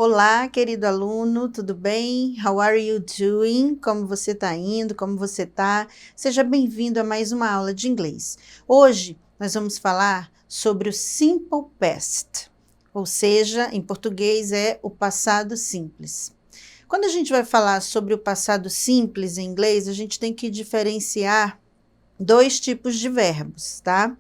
Olá, querido aluno, tudo bem? How are you doing? Como você está indo? Como você está? Seja bem-vindo a mais uma aula de inglês. Hoje nós vamos falar sobre o simple past, ou seja, em português é o passado simples. Quando a gente vai falar sobre o passado simples em inglês, a gente tem que diferenciar dois tipos de verbos, tá?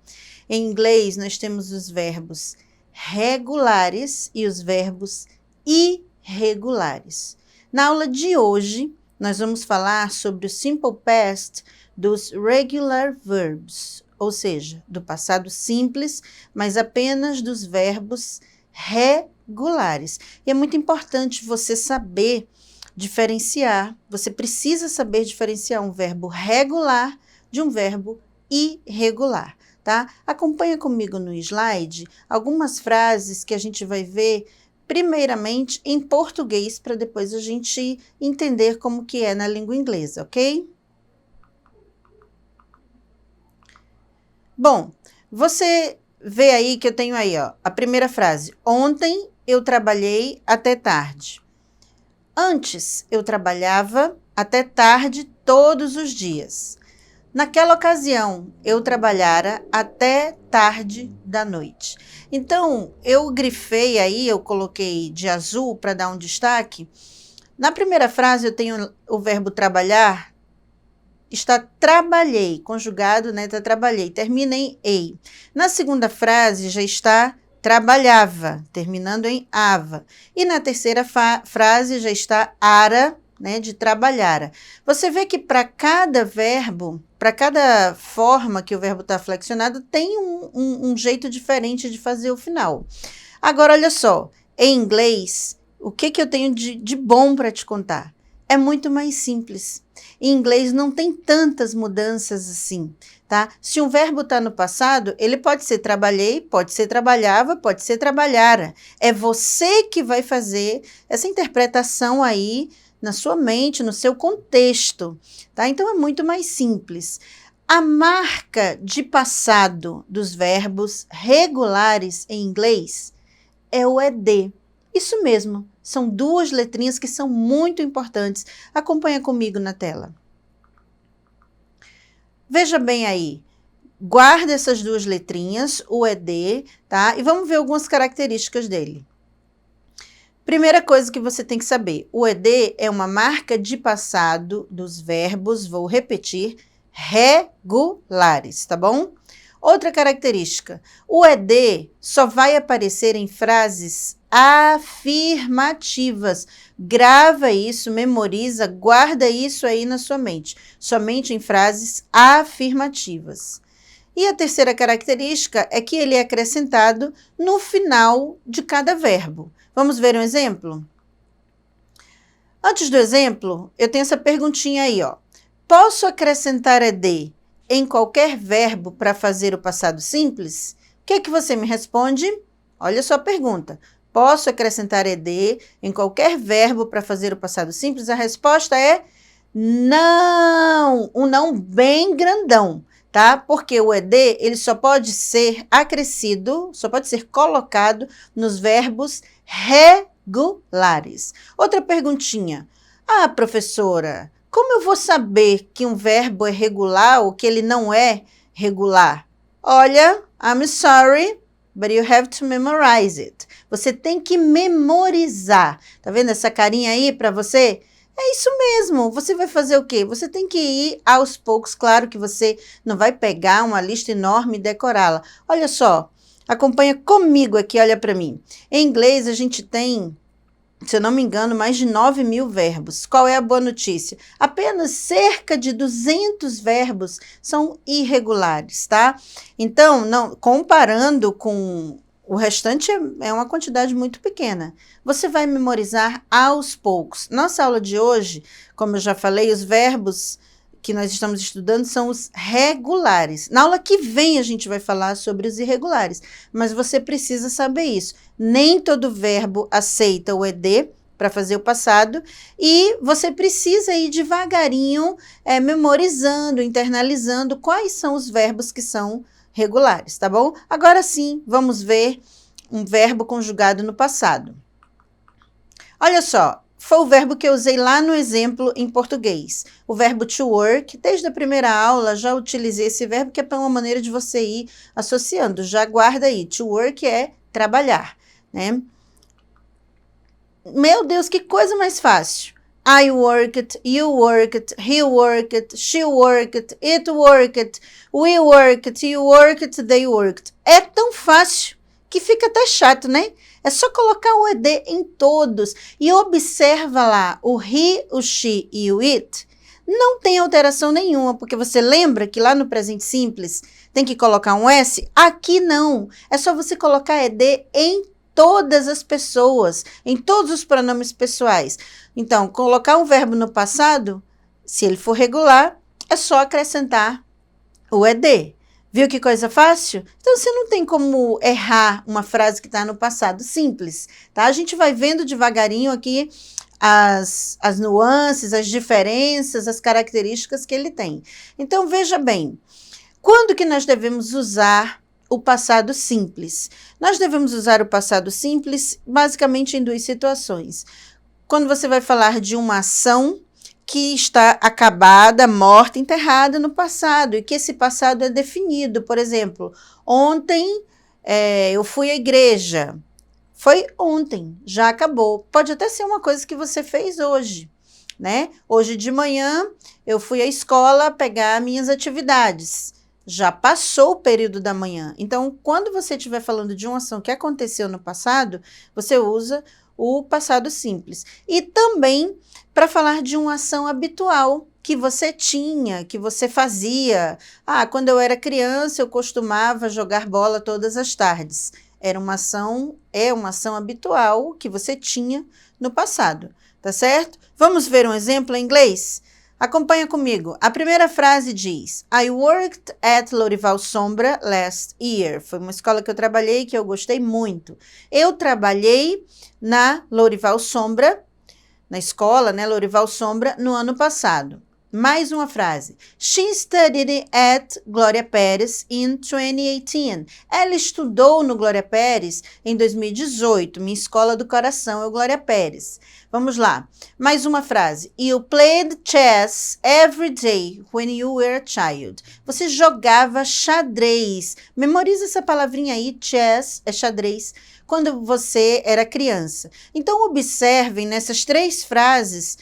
Em inglês, nós temos os verbos regulares e os verbos irregulares. Na aula de hoje, nós vamos falar sobre o simple past dos regular verbs, ou seja, do passado simples, mas apenas dos verbos regulares. E é muito importante você saber diferenciar, você precisa saber diferenciar um verbo regular de um verbo irregular, tá? Acompanha comigo no slide algumas frases que a gente vai ver primeiramente em português, para depois a gente entender como que é na língua inglesa, ok? Bom, você vê aí que eu tenho aí, ó, a primeira frase. Ontem eu trabalhei até tarde. Antes eu trabalhava até tarde todos os dias. Naquela ocasião, eu trabalhara até tarde da noite. Então, eu grifei aí, eu coloquei de azul para dar um destaque. Na primeira frase, eu tenho o verbo trabalhar, está trabalhei, conjugado, né? Tá trabalhei, termina em ei. Na segunda frase, já está trabalhava, terminando em ava. E na terceira frase, já está ara, né, de trabalhar. Você vê que para cada verbo, para cada forma que o verbo está flexionado, tem um jeito diferente de fazer o final. Agora, olha só, em inglês, o que eu tenho de bom para te contar? É muito mais simples. Em inglês não tem tantas mudanças assim, tá? Se um verbo está no passado, ele pode ser trabalhei, pode ser trabalhava, pode ser trabalhara. É você que vai fazer essa interpretação aí na sua mente, no seu contexto, tá? Então é muito mais simples. A marca de passado dos verbos regulares em inglês é o ED. Isso mesmo, são duas letrinhas que são muito importantes. Acompanha comigo na tela. Veja bem aí, guarda essas duas letrinhas, o ED, tá? E vamos ver algumas características dele. Primeira coisa que você tem que saber, o ED é uma marca de passado dos verbos, vou repetir, regulares, tá bom? Outra característica, o ED só vai aparecer em frases afirmativas. Grava isso, memoriza, guarda isso aí na sua mente. Somente em frases afirmativas. E a terceira característica é que ele é acrescentado no final de cada verbo. Vamos ver um exemplo? Antes do exemplo, eu tenho essa perguntinha aí, ó. Posso acrescentar ED em qualquer verbo para fazer o passado simples? O que é que você me responde? Olha só a pergunta. Posso acrescentar ED em qualquer verbo para fazer o passado simples? A resposta é não. Um não bem grandão, tá? Porque o ED, ele só pode ser acrescido, só pode ser colocado nos verbos regulares. Outra perguntinha. Ah, professora, como eu vou saber que um verbo é regular ou que ele não é regular? Olha, I'm sorry, but you have to memorize it. Você tem que memorizar. Tá vendo essa carinha aí para você? É isso mesmo. Você vai fazer o quê? Você tem que ir aos poucos. Claro que você não vai pegar uma lista enorme e decorá-la. Olha só, acompanha comigo aqui, olha para mim. Em inglês, a gente tem, se eu não me engano, mais de 9.000 verbos. Qual é a boa notícia? Apenas cerca de 200 verbos são irregulares, tá? Então, não, comparando com o restante, é uma quantidade muito pequena. Você vai memorizar aos poucos. Nossa aula de hoje, como eu já falei, os verbos que nós estamos estudando são os regulares. Na aula que vem a gente vai falar sobre os irregulares, mas você precisa saber isso. Nem todo verbo aceita o ED para fazer o passado e você precisa ir devagarinho memorizando, internalizando quais são os verbos que são regulares, tá bom? Agora sim, vamos ver um verbo conjugado no passado. Olha só, foi o verbo que eu usei lá no exemplo em português. O verbo to work, desde a primeira aula já utilizei esse verbo, que é uma maneira de você ir associando. Já guarda aí, to work é trabalhar, né? Meu Deus, que coisa mais fácil. I worked, you worked, he worked, she worked, it worked, we worked, you worked, they worked. É tão fácil que fica até chato, né? É só colocar o ed em todos e observa lá o he, o she e o it. Não tem alteração nenhuma, porque você lembra que lá no presente simples tem que colocar um S? Aqui não. É só você colocar ed em todas as pessoas, em todos os pronomes pessoais. Então, colocar um verbo no passado, se ele for regular, é só acrescentar o ed. Viu que coisa fácil? Então, você não tem como errar uma frase que está no passado simples, tá? A gente vai vendo devagarinho aqui as nuances, as diferenças, as características que ele tem. Então, veja bem, quando que nós devemos usar o passado simples? Nós devemos usar o passado simples basicamente em duas situações. Quando você vai falar de uma ação que está acabada, morta, enterrada no passado, e que esse passado é definido. Por exemplo, ontem eu fui à igreja. Foi ontem, já acabou. Pode até ser uma coisa que você fez hoje, né? Hoje de manhã eu fui à escola pegar minhas atividades. Já passou o período da manhã. Então, quando você estiver falando de uma ação que aconteceu no passado, você usa o passado simples. E também para falar de uma ação habitual que você tinha, que você fazia. Ah, quando eu era criança, eu costumava jogar bola todas as tardes. Era uma ação, é uma ação habitual que você tinha no passado, tá certo? Vamos ver um exemplo em inglês? Acompanha comigo. A primeira frase diz: I worked at Lourival Sombra last year. Foi uma escola que eu trabalhei que eu gostei muito. Eu trabalhei na Lourival Sombra, na escola, né, Lourival Sombra, no ano passado. Mais uma frase. She studied at Glória Pérez in 2018. Ela estudou no Glória Pérez em 2018. Minha escola do coração é o Glória Pérez. Vamos lá. Mais uma frase. You played chess every day when you were a child. Você jogava xadrez. Memoriza essa palavrinha aí, chess é xadrez, quando você era criança. Então, observem nessas três frases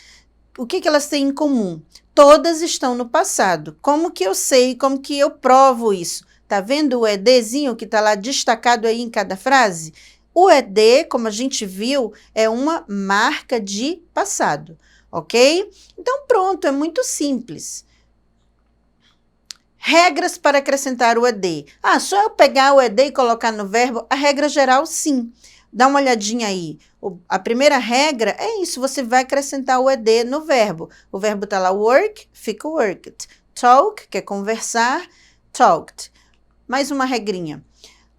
o que elas têm em comum. Todas estão no passado. Como que eu sei, como que eu provo isso? Tá vendo o edzinho que tá lá destacado aí em cada frase? O ed, como a gente viu, é uma marca de passado, ok? Então, pronto, é muito simples. Regras para acrescentar o ed. Ah, só eu pegar o ed e colocar no verbo? A regra geral, sim. Dá uma olhadinha aí. A primeira regra é isso, você vai acrescentar o ed no verbo. O verbo está lá, work, fica worked. Talk, que é conversar, talked. Mais uma regrinha.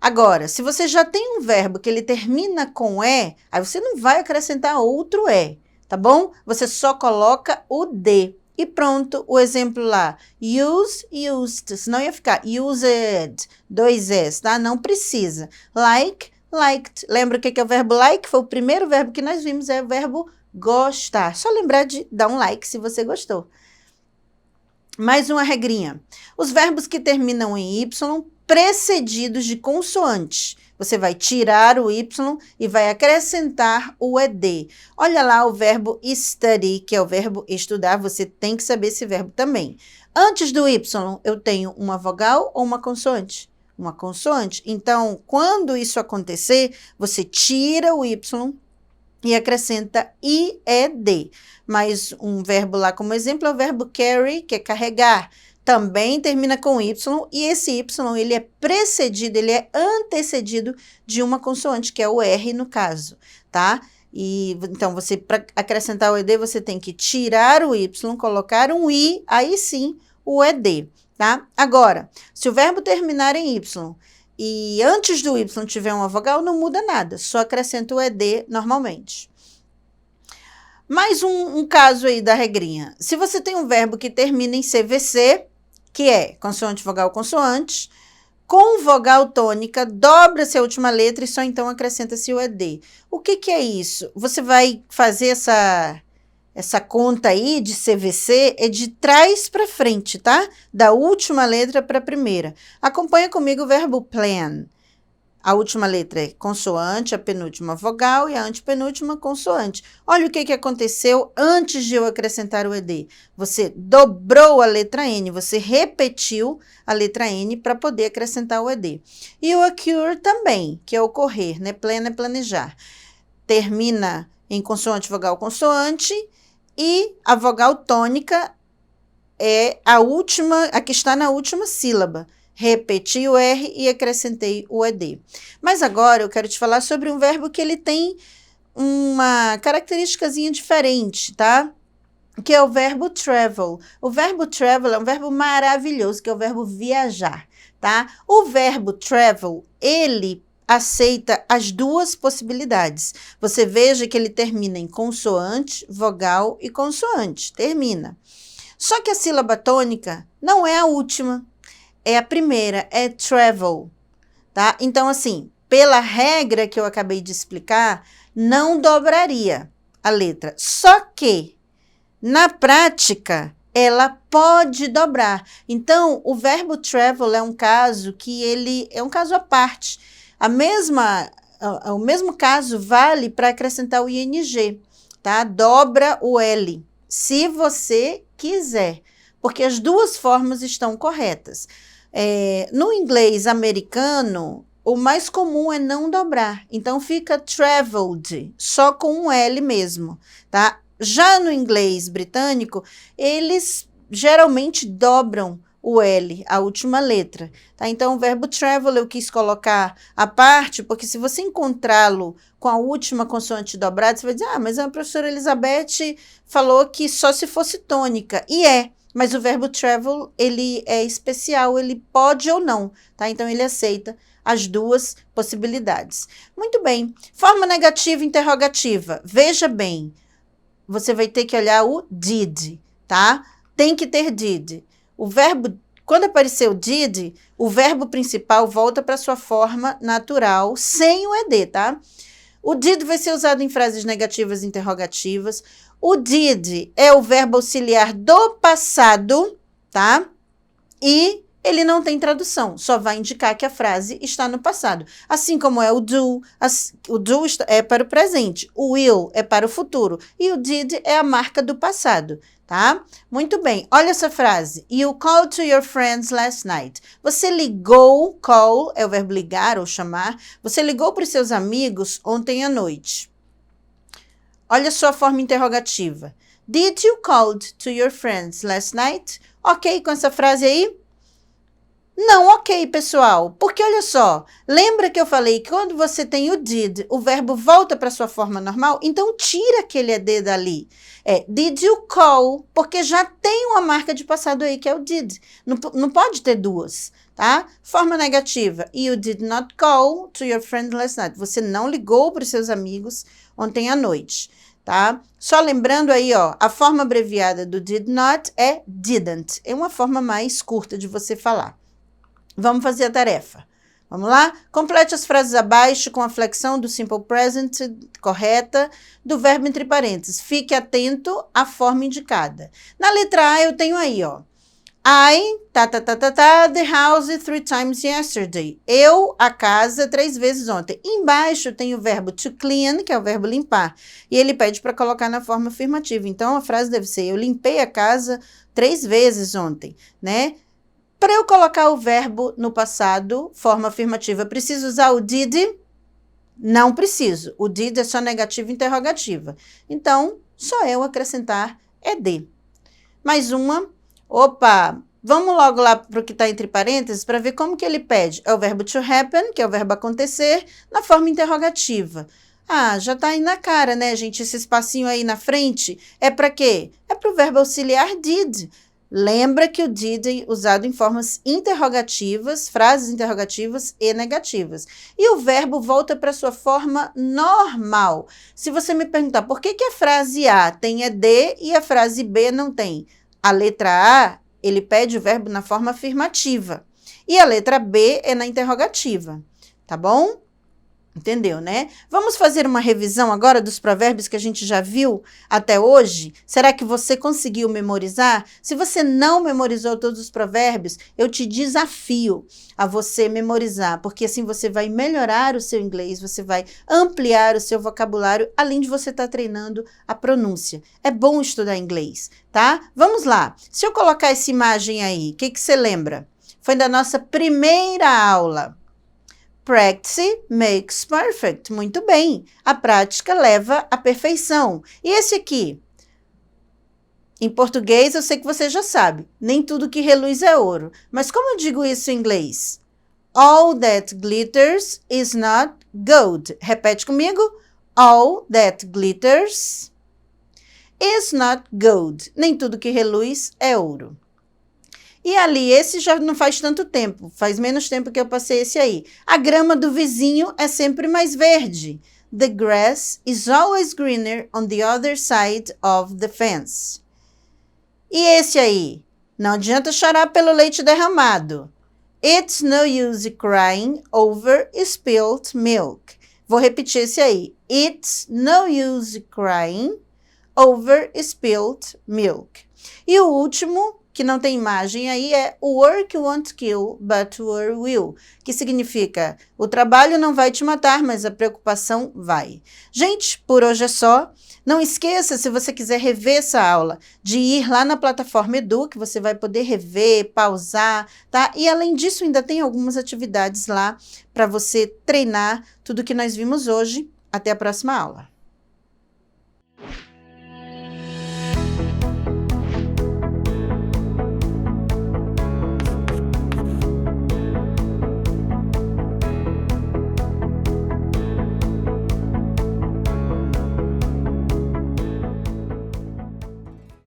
Agora, se você já tem um verbo que ele termina com e, aí você não vai acrescentar outro e, tá bom? Você só coloca o d. E pronto, o exemplo lá. Use, used. Senão ia ficar used, dois s, tá? Não precisa. Like, liked. Lembra o que é o verbo like? Foi o primeiro verbo que nós vimos, é o verbo gostar. Só lembrar de dar um like se você gostou. Mais uma regrinha. Os verbos que terminam em y, precedidos de consoante. Você vai tirar o y e vai acrescentar o ed. Olha lá o verbo study, que é o verbo estudar. Você tem que saber esse verbo também. Antes do y, eu tenho uma vogal ou uma consoante? Uma consoante. Então, quando isso acontecer, você tira o y e acrescenta ied. Mais um verbo lá como exemplo é o verbo carry, que é carregar. Também termina com y, e esse y, ele é precedido, ele é antecedido de uma consoante, que é o R no caso, tá? E, então, você, para acrescentar o ed, você tem que tirar o y, colocar um i, aí sim, o ed, tá? Agora, se o verbo terminar em y, e antes do y tiver uma vogal, não muda nada, só acrescenta o ed normalmente. Mais um caso aí da regrinha. Se você tem um verbo que termina em CVC, que é consoante, vogal, consoante, Com vogal tônica, dobra-se a última letra e só então acrescenta-se o ED. O que é isso? Você vai fazer essa conta aí de CVC, é de trás para frente, tá? Da última letra para a primeira. Acompanha comigo o verbo plan. A última letra é consoante, a penúltima vogal e a antepenúltima consoante. Olha o que aconteceu antes de eu acrescentar o ED. Você dobrou a letra N, você repetiu a letra N para poder acrescentar o ED. E o occur também, que é ocorrer, né? Plan é planejar. Termina em consoante, vogal, consoante e a vogal tônica é a última, a que está na última sílaba. Repeti o R e acrescentei o ED. Mas agora eu quero te falar sobre um verbo que ele tem uma característicazinha diferente, tá? Que é o verbo travel. O verbo travel é um verbo maravilhoso, que é o verbo viajar, tá? O verbo travel, ele aceita as duas possibilidades. Você veja que ele termina em consoante, vogal e consoante. Termina. Só que a sílaba tônica não é a última. É a primeira, é travel, tá? Então, assim, pela regra que eu acabei de explicar, não dobraria a letra. Só que, na prática, ela pode dobrar. Então, o verbo travel é um caso que ele é um caso à parte. O mesmo caso vale para acrescentar o ing, tá? Dobra o L, se você quiser, porque as duas formas estão corretas. No inglês americano, o mais comum é não dobrar. Então, fica traveled, só com um L mesmo, tá? Já no inglês britânico, eles geralmente dobram o L, a última letra, tá? Então, o verbo travel eu quis colocar à parte, porque se você encontrá-lo com a última consoante dobrada, você vai dizer, mas a professora Elizabeth falou que só se fosse tônica. E mas o verbo travel, ele é especial, ele pode ou não, tá? Então, ele aceita as duas possibilidades. Muito bem. Forma negativa interrogativa. Veja bem, você vai ter que olhar o did, tá? Tem que ter did. O verbo, quando aparecer o did, o verbo principal volta para sua forma natural, sem o ED, tá? O did vai ser usado em frases negativas interrogativas. O did é o verbo auxiliar do passado, tá? E ele não tem tradução, só vai indicar que a frase está no passado. Assim como é o do é para o presente, o will é para o futuro e o did é a marca do passado, tá? Muito bem, olha essa frase. You called to your friends last night. Você ligou, call é o verbo ligar ou chamar, você ligou para os seus amigos ontem à noite. Olha só a forma interrogativa. Did you call to your friends last night? Ok com essa frase aí? Não, ok, pessoal, porque olha só, lembra que eu falei que quando você tem o did, o verbo volta para sua forma normal? Então, tira aquele ED dali. Did you call? Porque já tem uma marca de passado aí, que é o did. Não pode ter duas, tá? Forma negativa. You did not call to your friend last night. Você não ligou para os seus amigos ontem à noite, tá? Só lembrando aí, ó, a forma abreviada do did not é didn't. É uma forma mais curta de você falar. Vamos fazer a tarefa. Vamos lá? Complete as frases abaixo com a flexão do simple present correta do verbo entre parênteses. Fique atento à forma indicada. Na letra A, eu tenho aí, ó. I, the house 3 times yesterday. Eu, a casa, 3 vezes ontem. Embaixo tem o verbo to clean, que é o verbo limpar. E ele pede para colocar na forma afirmativa. Então, a frase deve ser, eu limpei a casa 3 vezes ontem, né? Para eu colocar o verbo no passado, forma afirmativa, preciso usar o did? Não preciso. O did é só negativa e interrogativa. Então, só eu acrescentar ED. Mais uma. Opa! Vamos logo lá para o que está entre parênteses para ver como que ele pede. É o verbo to happen, que é o verbo acontecer, na forma interrogativa. Ah, já está aí na cara, né, gente? Esse espacinho aí na frente é para quê? É para o verbo auxiliar did. Lembra que o did é usado em formas interrogativas, frases interrogativas e negativas. E o verbo volta para sua forma normal. Se você me perguntar por que a frase A tem ED e a frase B não tem? A letra A, ele pede o verbo na forma afirmativa. E a letra B é na interrogativa, tá bom? Entendeu, né? Vamos fazer uma revisão agora dos provérbios que a gente já viu até hoje? Será que você conseguiu memorizar? Se você não memorizou todos os provérbios, eu te desafio a você memorizar, porque assim você vai melhorar o seu inglês, você vai ampliar o seu vocabulário, além de você estar treinando a pronúncia. É bom estudar inglês, tá? Vamos lá. Se eu colocar essa imagem aí, o que que você lembra? Foi da nossa primeira aula. Practice makes perfect. Muito bem. A prática leva à perfeição. E esse aqui? Em português, eu sei que você já sabe. Nem tudo que reluz é ouro. Mas como eu digo isso em inglês? All that glitters is not gold. Repete comigo. All that glitters is not gold. Nem tudo que reluz é ouro. E ali, esse já não faz tanto tempo, faz menos tempo que eu passei esse aí. A grama do vizinho é sempre mais verde. The grass is always greener on the other side of the fence. E esse aí? Não adianta chorar pelo leite derramado. It's no use crying over spilled milk. Vou repetir esse aí. It's no use crying over spilled milk. E o último, que não tem imagem aí, é work won't kill, but war will, que significa o trabalho não vai te matar, mas a preocupação vai. Gente, por hoje é só. Não esqueça, se você quiser rever essa aula, de ir lá na plataforma Edu, que você vai poder rever, pausar, tá? E além disso, ainda tem algumas atividades lá para você treinar tudo que nós vimos hoje. Até a próxima aula.